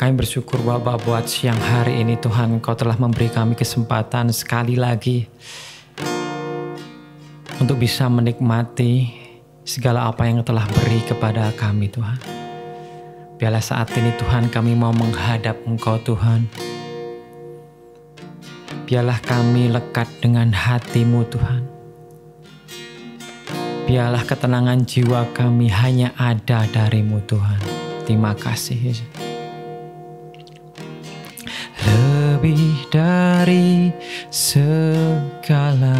Kami bersyukur Bapa buat siang hari ini Tuhan, Engkau telah memberi kami kesempatan sekali lagi untuk bisa menikmati segala apa yang telah beri kepada kami Tuhan. Biarlah saat ini Tuhan kami mau menghadap Engkau Tuhan. Biarlah kami lekat dengan hati-Mu Tuhan. Biarlah ketenangan jiwa kami hanya ada dari-Mu Tuhan. Terima kasih Yesus. Lebih dari segalanya,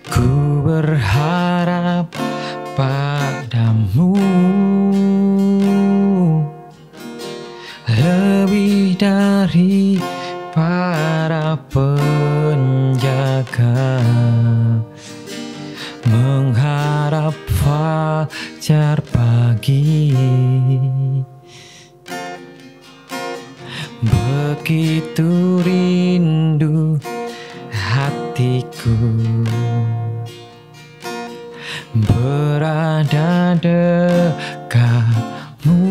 ku berharap padamu. Lebih dari para penjaga, mengharap fajar pagi. Begitu rindu hatiku berada dekatmu.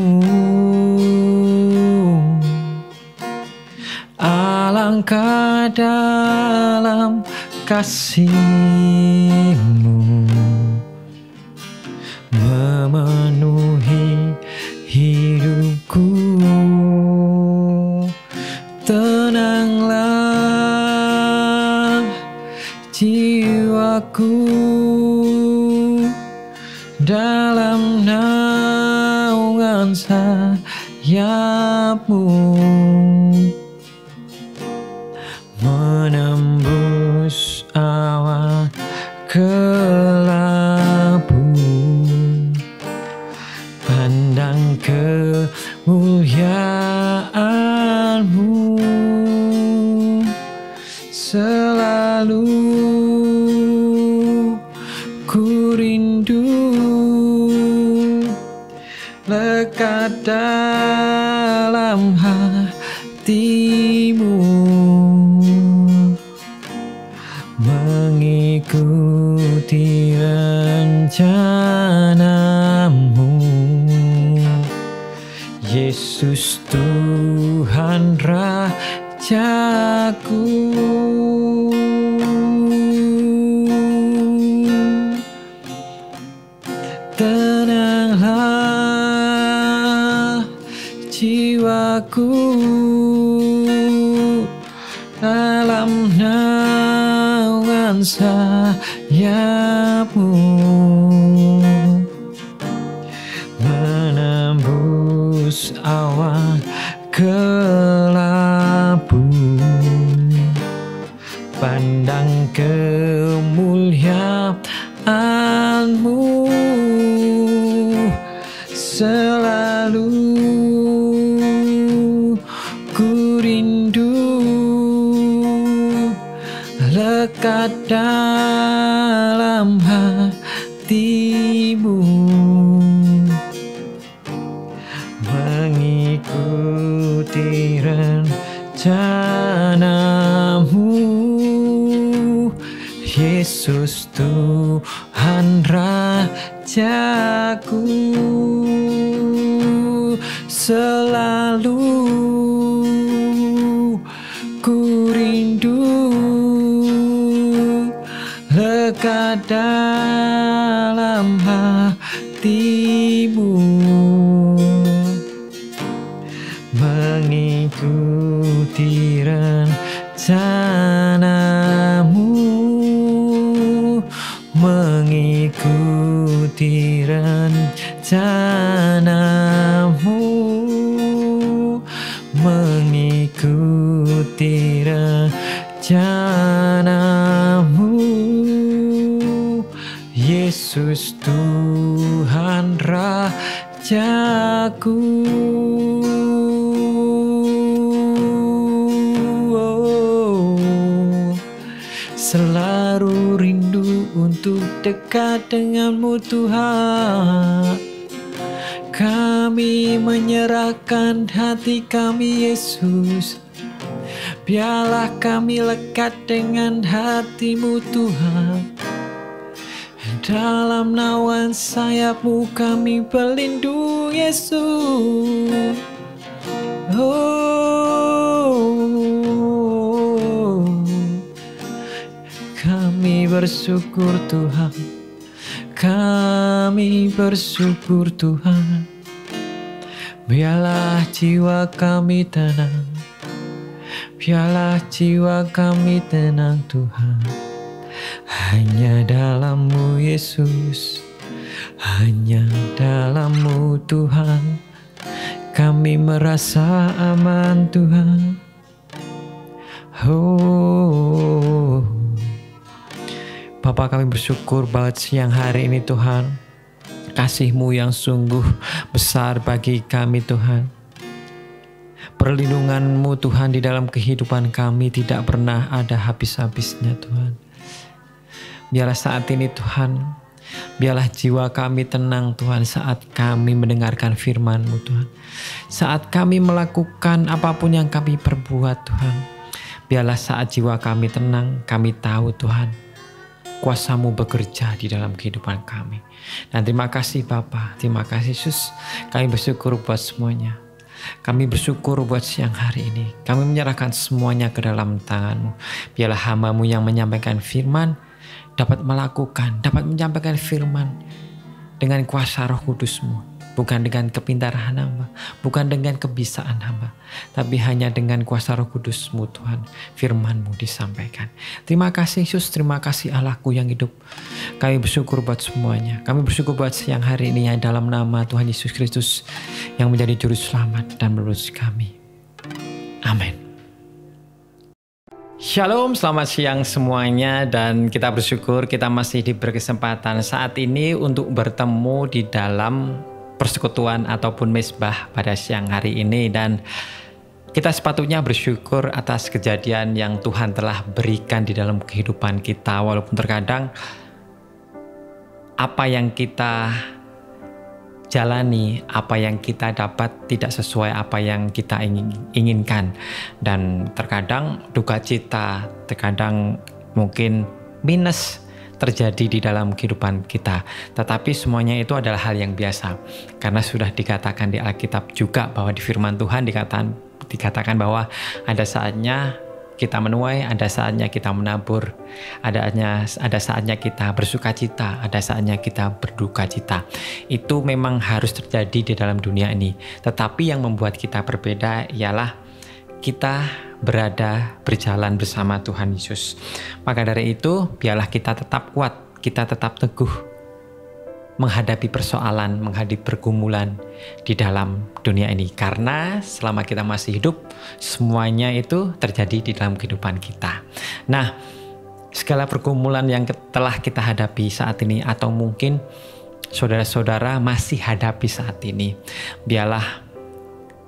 Alangkah dalam kasih-Mu memenuhi hidupku. Tenanglah jiwaku dalam naungan sayap-Mu, menembus awan kelabu. Pandang kemuliaan-Mu, selalu ku rindu lekat dalam hati-Mu, mengikuti rencana-Mu. Yesus Tuhan Rajaku, tenanglah jiwaku dalam naungan sayap-Mu, menembus awan kelabu. Pandang kemuliaan-Mu, selalu ku rindu lekat dalam hati-Mu, mengikuti rencana-Mu. Yesus Tuhan Rajaku, selalu ku rindu lekat dalam hati-Mu, mengikuti rencana-Mu, mengikuti rencana-Mu, mengikuti rencana-Mu. Yesus Tuhan Rajaku, selalu rindu untuk dekat dengan-Mu Tuhan. Kami menyerahkan hati kami Yesus, biarlah kami lekat dengan hati-Mu Tuhan. Dalam naungan sayap-Mu kami berlindung, Yesus. Kami bersyukur Tuhan, kami bersyukur Tuhan. Biarlah jiwa kami tenang, biarlah jiwa kami tenang Tuhan. Hanya dalam-Mu Yesus, hanya dalam-Mu Tuhan, kami merasa aman Tuhan. Oh, Bapa, kami bersyukur banget siang hari ini Tuhan. Kasih-Mu yang sungguh besar bagi kami Tuhan. Perlindungan-Mu Tuhan di dalam kehidupan kami tidak pernah ada habis-habisnya Tuhan. Biarlah saat ini Tuhan, biarlah jiwa kami tenang Tuhan saat kami mendengarkan firman-Mu Tuhan. Saat kami melakukan apapun yang kami perbuat Tuhan. Biarlah saat jiwa kami tenang, kami tahu Tuhan, kuasa-Mu bekerja di dalam kehidupan kami. Dan terima kasih Bapa, terima kasih Yesus. Kami bersyukur buat semuanya. Kami bersyukur buat siang hari ini. Kami menyerahkan semuanya ke dalam tangan-Mu. Biarlah hamba-Mu yang menyampaikan firman dapat melakukan, dapat menyampaikan firman dengan kuasa Roh Kudus-Mu. Bukan dengan kepintaran hamba, bukan dengan kebisaan hamba, tapi hanya dengan kuasa Roh Kudus-Mu Tuhan, firman-Mu disampaikan. Terima kasih Yesus, terima kasih Allahku yang hidup. Kami bersyukur buat semuanya. Kami bersyukur buat siang hari ini yang dalam nama Tuhan Yesus Kristus yang menjadi juru selamat dan menerus kami. Amin. Shalom, selamat siang semuanya, dan kita bersyukur kita masih diberi kesempatan saat ini untuk bertemu di dalam persekutuan ataupun mezbah pada siang hari ini, dan kita sepatutnya bersyukur atas kejadian yang Tuhan telah berikan di dalam kehidupan kita, walaupun terkadang apa yang kita jalani, apa yang kita dapat tidak sesuai apa yang kita inginkan, dan terkadang duka cita, terkadang mungkin minus terjadi di dalam kehidupan kita. Tetapi semuanya itu adalah hal yang biasa, karena sudah dikatakan di Alkitab juga bahwa di firman Tuhan dikatakan bahwa ada saatnya kita menuai, ada saatnya kita menabur, ada saatnya kita bersuka cita, ada saatnya kita berduka cita. Itu memang harus terjadi di dalam dunia ini. Tetapi yang membuat kita berbeda ialah kita berjalan bersama Tuhan Yesus. Maka dari itu, biarlah kita tetap kuat, kita tetap teguh menghadapi persoalan, menghadapi pergumulan di dalam dunia ini. Karena selama kita masih hidup, semuanya itu terjadi di dalam kehidupan kita. Nah, segala pergumulan yang telah kita hadapi saat ini, atau mungkin saudara-saudara masih hadapi saat ini,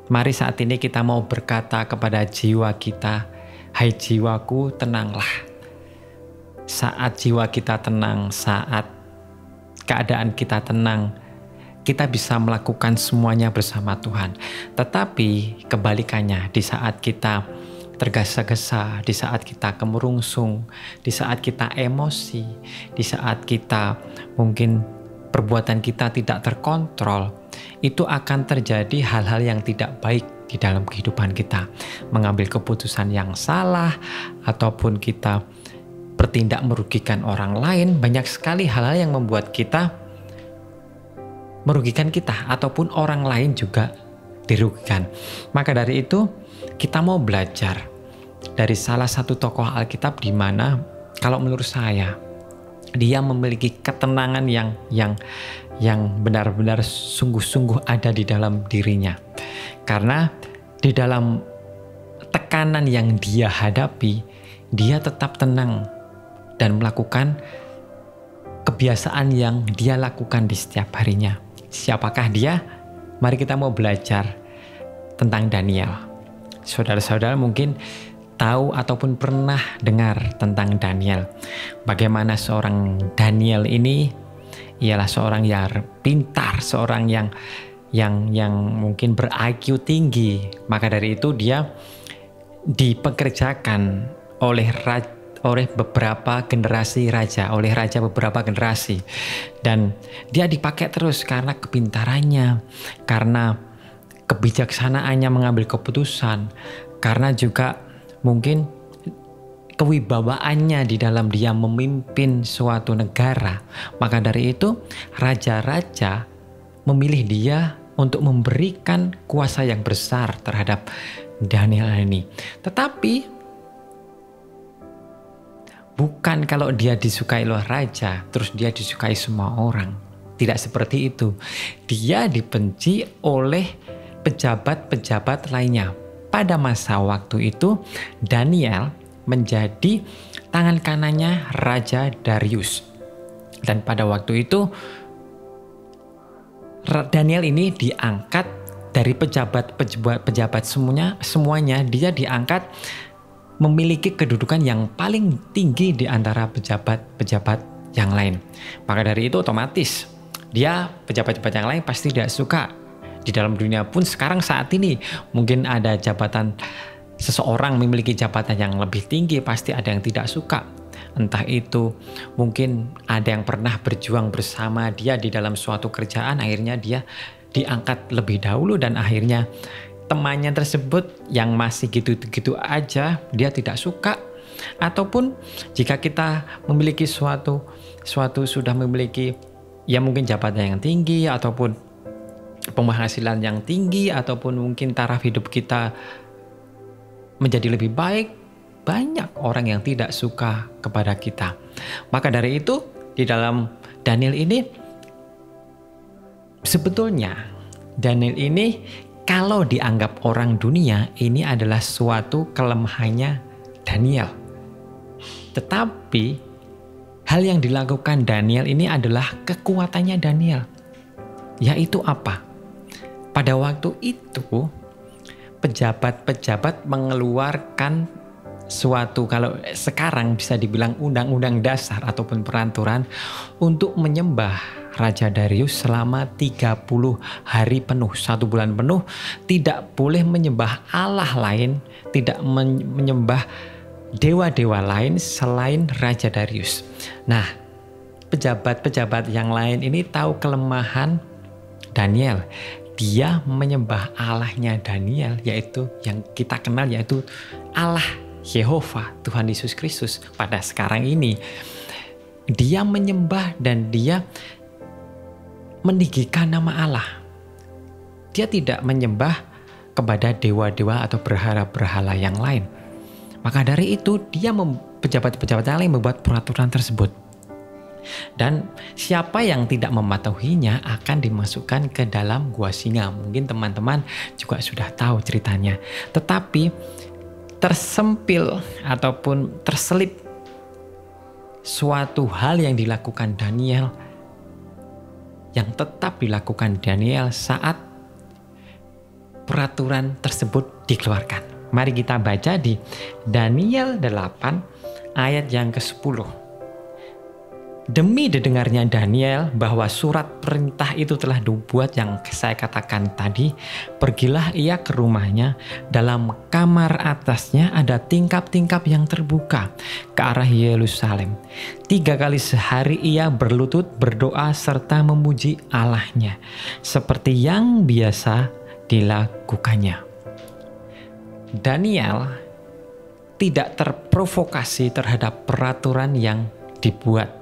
mari saat ini kita mau berkata kepada jiwa kita, hai jiwaku tenanglah. Saat jiwa kita tenang, saat keadaan kita tenang, kita bisa melakukan semuanya bersama Tuhan. Tetapi kebalikannya, di saat kita tergesa-gesa, di saat kita kemerungsung, di saat kita emosi, di saat kita mungkin perbuatan kita tidak terkontrol, itu akan terjadi hal-hal yang tidak baik di dalam kehidupan kita. Mengambil keputusan yang salah, ataupun kita bertindak merugikan orang lain. Banyak sekali hal-hal yang membuat kita merugikan kita, ataupun orang lain juga dirugikan. Maka dari itu, kita mau belajar dari salah satu tokoh Alkitab, di mana kalau menurut saya dia memiliki ketenangan yang benar-benar sungguh-sungguh ada di dalam dirinya. Karena di dalam tekanan yang dia hadapi, dia tetap tenang dan melakukan kebiasaan yang dia lakukan di setiap harinya. Siapakah dia? Mari kita mau belajar tentang Daniel. Saudara-saudara mungkin tahu ataupun pernah dengar tentang Daniel. Bagaimana seorang Daniel ini ialah seorang yang pintar, seorang yang mungkin ber-IQ tinggi. Maka dari itu dia dipekerjakan oleh oleh beberapa generasi raja, oleh raja beberapa generasi. Dan dia dipakai terus karena kepintarannya, karena kebijaksanaannya mengambil keputusan, karena juga mungkin kewibawaannya di dalam dia memimpin suatu negara. Maka dari itu raja-raja memilih dia untuk memberikan kuasa yang besar terhadap Daniel ini. Tetapi bukan kalau dia disukai oleh raja, terus dia disukai semua orang. Tidak seperti itu. Dia dibenci oleh pejabat-pejabat lainnya. Pada masa waktu itu, Daniel menjadi tangan kanannya Raja Darius. Dan pada waktu itu, Daniel ini diangkat dari pejabat semuanya, dia diangkat memiliki kedudukan yang paling tinggi di antara pejabat-pejabat yang lain. Maka dari itu otomatis dia pejabat-pejabat yang lain pasti tidak suka. Di dalam dunia pun sekarang saat ini mungkin ada jabatan, seseorang memiliki jabatan yang lebih tinggi pasti ada yang tidak suka. Entah itu mungkin ada yang pernah berjuang bersama dia di dalam suatu kerjaan, akhirnya dia diangkat lebih dahulu dan akhirnya temannya tersebut yang masih gitu-gitu aja dia tidak suka. Ataupun jika kita memiliki suatu sudah memiliki ya mungkin jabatan yang tinggi ataupun penghasilan yang tinggi ataupun mungkin taraf hidup kita menjadi lebih baik, banyak orang yang tidak suka kepada kita. Maka dari itu di dalam Daniel ini, sebetulnya Daniel ini kalau dianggap orang dunia ini adalah suatu kelemahannya Daniel. Tetapi hal yang dilakukan Daniel ini adalah kekuatannya Daniel. Yaitu apa? Pada waktu itu pejabat-pejabat mengeluarkan suatu, kalau sekarang bisa dibilang undang-undang dasar ataupun peraturan untuk menyembah Raja Darius selama 30 hari penuh, 1 bulan penuh, tidak boleh menyembah Allah lain, tidak menyembah dewa-dewa lain selain Raja Darius. Nah, pejabat-pejabat yang lain ini tahu kelemahan Daniel. Dia menyembah Allahnya Daniel, yaitu yang kita kenal yaitu Allah Yehova, Tuhan Yesus Kristus. Pada sekarang ini dia menyembah dan dia meninggikan nama Allah. Dia tidak menyembah kepada dewa-dewa atau berhala-berhala yang lain. Maka dari itu dia pejabat-pejabat yang lain membuat peraturan tersebut. Dan siapa yang tidak mematuhinya akan dimasukkan ke dalam gua singa. Mungkin teman-teman juga sudah tahu ceritanya. Tetapi tersempil ataupun terselip suatu hal yang dilakukan Daniel, yang tetap dilakukan Daniel saat peraturan tersebut dikeluarkan. Mari kita baca di Daniel 8 ayat yang ke-10. Demi didengarnya Daniel bahwa surat perintah itu telah dibuat yang saya katakan tadi, pergilah ia ke rumahnya. Dalam kamar atasnya ada tingkap-tingkap yang terbuka ke arah Yerusalem. 3 kali sehari ia berlutut berdoa serta memuji Allahnya, seperti yang biasa dilakukannya. Daniel tidak terprovokasi terhadap peraturan yang dibuat.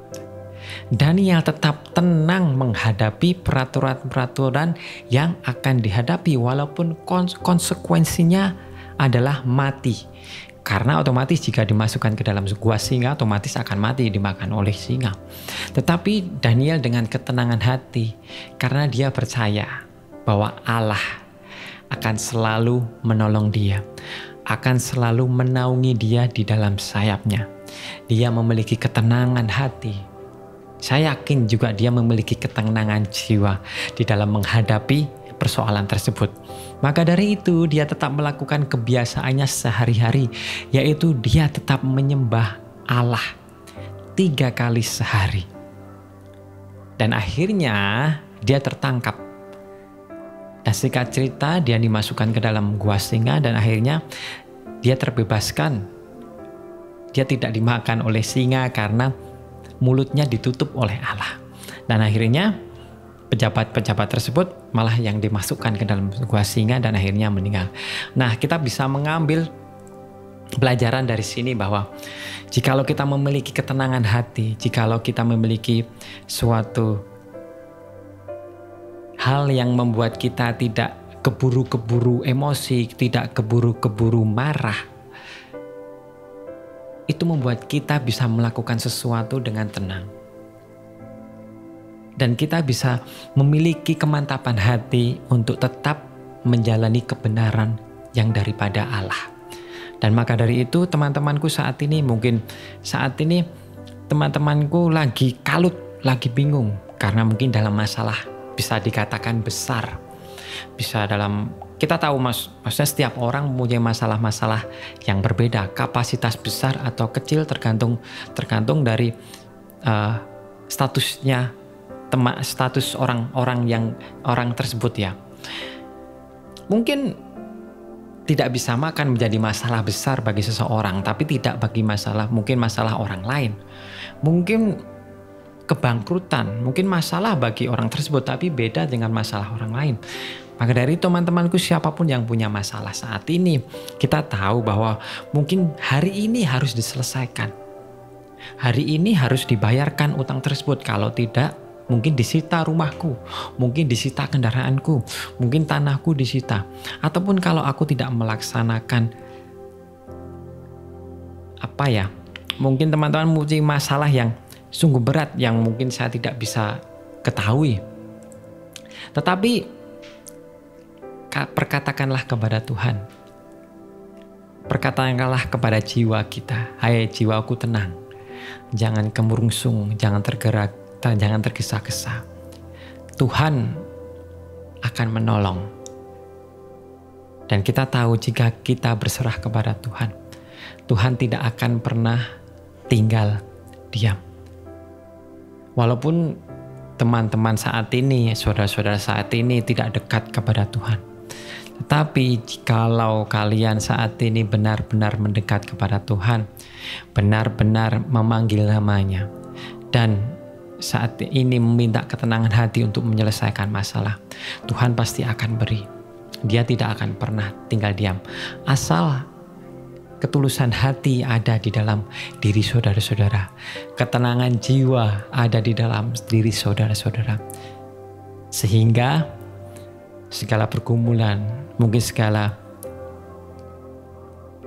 Daniel tetap tenang menghadapi peraturan-peraturan yang akan dihadapi walaupun konsekuensinya adalah mati. Karena otomatis jika dimasukkan ke dalam gua singa otomatis akan mati dimakan oleh singa. Tetapi Daniel dengan ketenangan hati karena dia percaya bahwa Allah akan selalu menolong dia, akan selalu menaungi dia di dalam sayapnya. Dia memiliki ketenangan hati. Saya yakin juga dia memiliki ketenangan jiwa di dalam menghadapi persoalan tersebut. Maka dari itu dia tetap melakukan kebiasaannya sehari-hari, yaitu dia tetap menyembah Allah 3 kali sehari. Dan akhirnya dia tertangkap. Dan singkat cerita dia dimasukkan ke dalam gua singa dan akhirnya dia terbebaskan. Dia tidak dimakan oleh singa karena mulutnya ditutup oleh Allah. Dan akhirnya pejabat-pejabat tersebut malah yang dimasukkan ke dalam gua singa dan akhirnya meninggal. Nah, kita bisa mengambil pelajaran dari sini bahwa jikalau kita memiliki ketenangan hati, jikalau kita memiliki suatu hal yang membuat kita tidak keburu-keburu emosi, tidak keburu-keburu marah, itu membuat kita bisa melakukan sesuatu dengan tenang. Dan kita bisa memiliki kemantapan hati untuk tetap menjalani kebenaran yang daripada Allah. Dan maka dari itu teman-temanku saat ini, mungkin saat ini teman-temanku lagi kalut, lagi bingung. Karena mungkin dalam masalah bisa dikatakan besar. Bisa dalam, kita tahu maksudnya setiap orang mempunyai masalah-masalah yang berbeda. Kapasitas besar atau kecil tergantung dari statusnya, status orang tersebut ya. Mungkin tidak bisa makan menjadi masalah besar bagi seseorang, tapi tidak bagi mungkin masalah orang lain. Mungkin kebangkrutan, mungkin masalah bagi orang tersebut, tapi beda dengan masalah orang lain. Maka dari teman-temanku, siapapun yang punya masalah saat ini, kita tahu bahwa mungkin hari ini harus diselesaikan. Hari ini harus dibayarkan utang tersebut. Kalau tidak, mungkin disita rumahku, mungkin disita kendaraanku, mungkin tanahku disita. Ataupun kalau aku tidak melaksanakan mungkin teman-teman mempunyai masalah yang sungguh berat yang mungkin saya tidak bisa ketahui. Tetapi perkatakanlah kepada Tuhan. Perkatakanlah kepada jiwa kita, hai jiwaku tenang. Jangan kemurungsung, jangan tergerak, jangan tergesa-gesa. Tuhan akan menolong. Dan kita tahu jika kita berserah kepada Tuhan, Tuhan tidak akan pernah tinggal diam. Walaupun teman-teman saat ini, saudara-saudara saat ini tidak dekat kepada Tuhan, tetapi jikalau kalian saat ini benar-benar mendekat kepada Tuhan, benar-benar memanggil namanya, dan saat ini meminta ketenangan hati untuk menyelesaikan masalah, Tuhan pasti akan beri. Dia tidak akan pernah tinggal diam. Asal ketulusan hati ada di dalam diri saudara-saudara. Ketenangan jiwa ada di dalam diri saudara-saudara. Sehingga segala pergumulan, mungkin segala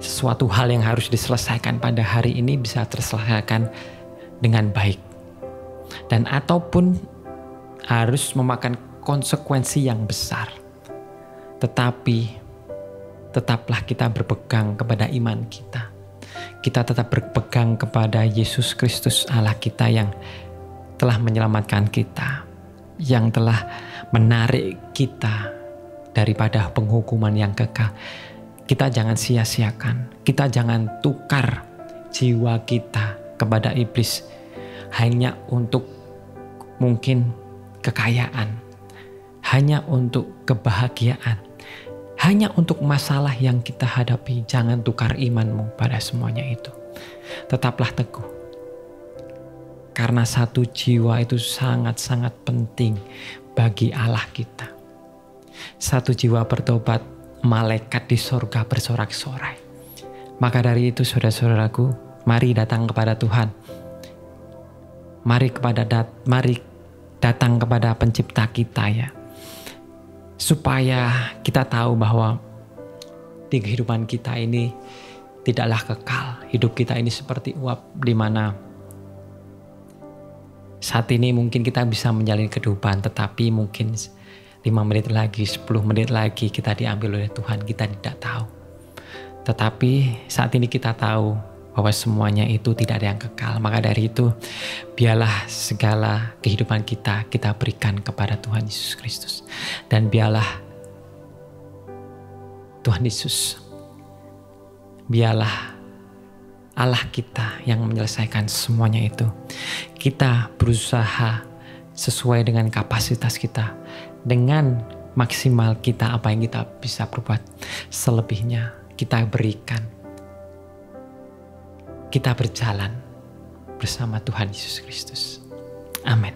sesuatu hal yang harus diselesaikan pada hari ini bisa terselesaikan dengan baik. Dan ataupun harus memakan konsekuensi yang besar. Tetapi tetaplah kita berpegang kepada iman kita. Kita tetap berpegang kepada Yesus Kristus Allah kita yang telah menyelamatkan kita, yang telah menarik kita daripada penghukuman yang kekal. Kita jangan sia-siakan, kita jangan tukar jiwa kita kepada iblis hanya untuk mungkin kekayaan, hanya untuk kebahagiaan, hanya untuk masalah yang kita hadapi. Jangan tukar imanmu pada semuanya itu. Tetaplah teguh. Karena satu jiwa itu sangat-sangat penting bagi Allah kita. Satu jiwa bertobat, malaikat di sorga bersorak-sorai. Maka dari itu saudara-saudaraku, mari datang kepada Tuhan. Mari datang kepada pencipta kita ya. Supaya kita tahu bahwa di kehidupan kita ini tidaklah kekal. Hidup kita ini seperti uap di mana saat ini mungkin kita bisa menjalani kehidupan, tetapi mungkin 5 menit lagi, 10 menit lagi kita diambil oleh Tuhan, kita tidak tahu. Tetapi saat ini kita tahu bahwa semuanya itu tidak ada yang kekal. Maka dari itu, biarlah segala kehidupan kita berikan kepada Tuhan Yesus Kristus. Dan biarlah Tuhan Yesus, biarlah Allah kita yang menyelesaikan semuanya itu. Kita berusaha sesuai dengan kapasitas kita, dengan maksimal kita apa yang kita bisa berbuat. Selebihnya kita berikan kita berjalan bersama Tuhan Yesus Kristus. Amin.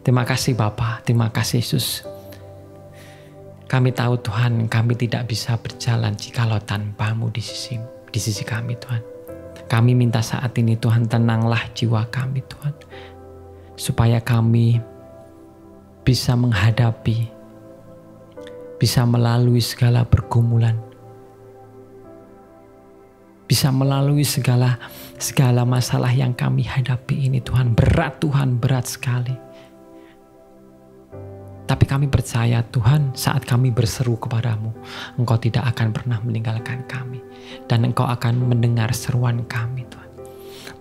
Terima kasih Bapa, terima kasih Yesus. Kami tahu Tuhan, kami tidak bisa berjalan jikalau tanpa-Mu di sisi kami Tuhan. Kami minta saat ini Tuhan, tenanglah jiwa kami Tuhan. Supaya kami bisa menghadapi, bisa melalui segala pergumulan, bisa melalui segala masalah yang kami hadapi ini Tuhan. Berat Tuhan, berat sekali. Tapi kami percaya Tuhan, saat kami berseru kepadamu, Engkau tidak akan pernah meninggalkan kami. Dan Engkau akan mendengar seruan kami Tuhan.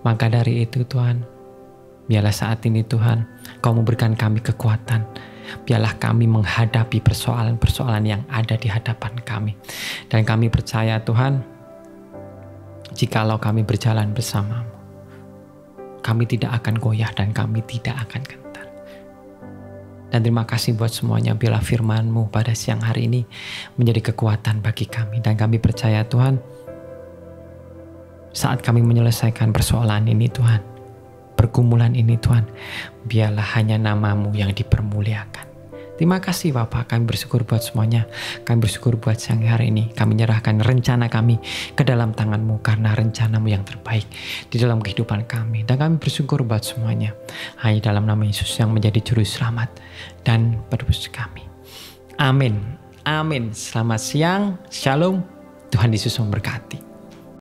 Maka dari itu Tuhan, biarlah saat ini Tuhan, Kau memberikan kami kekuatan. Biarlah kami menghadapi persoalan-persoalan yang ada di hadapan kami. Dan kami percaya Tuhan, jikalau kami berjalan bersama-Mu, kami tidak akan goyah dan kami tidak akan gentar. Dan terima kasih buat semuanya, biarlah firman-Mu pada siang hari ini menjadi kekuatan bagi kami. Dan kami percaya Tuhan, saat kami menyelesaikan persoalan ini Tuhan, pergumulan ini Tuhan, biarlah hanya nama-Mu yang dipermuliakan. Terima kasih Bapak, kami bersyukur buat semuanya. Kami bersyukur buat siang hari ini. Kami menyerahkan rencana kami ke dalam tangan-Mu, karena rencana-Mu yang terbaik di dalam kehidupan kami. Dan kami bersyukur buat semuanya. Hanya dalam nama Yesus yang menjadi juru selamat dan penebus kami. Amin. Amin. Selamat siang. Shalom. Tuhan Yesus memberkati.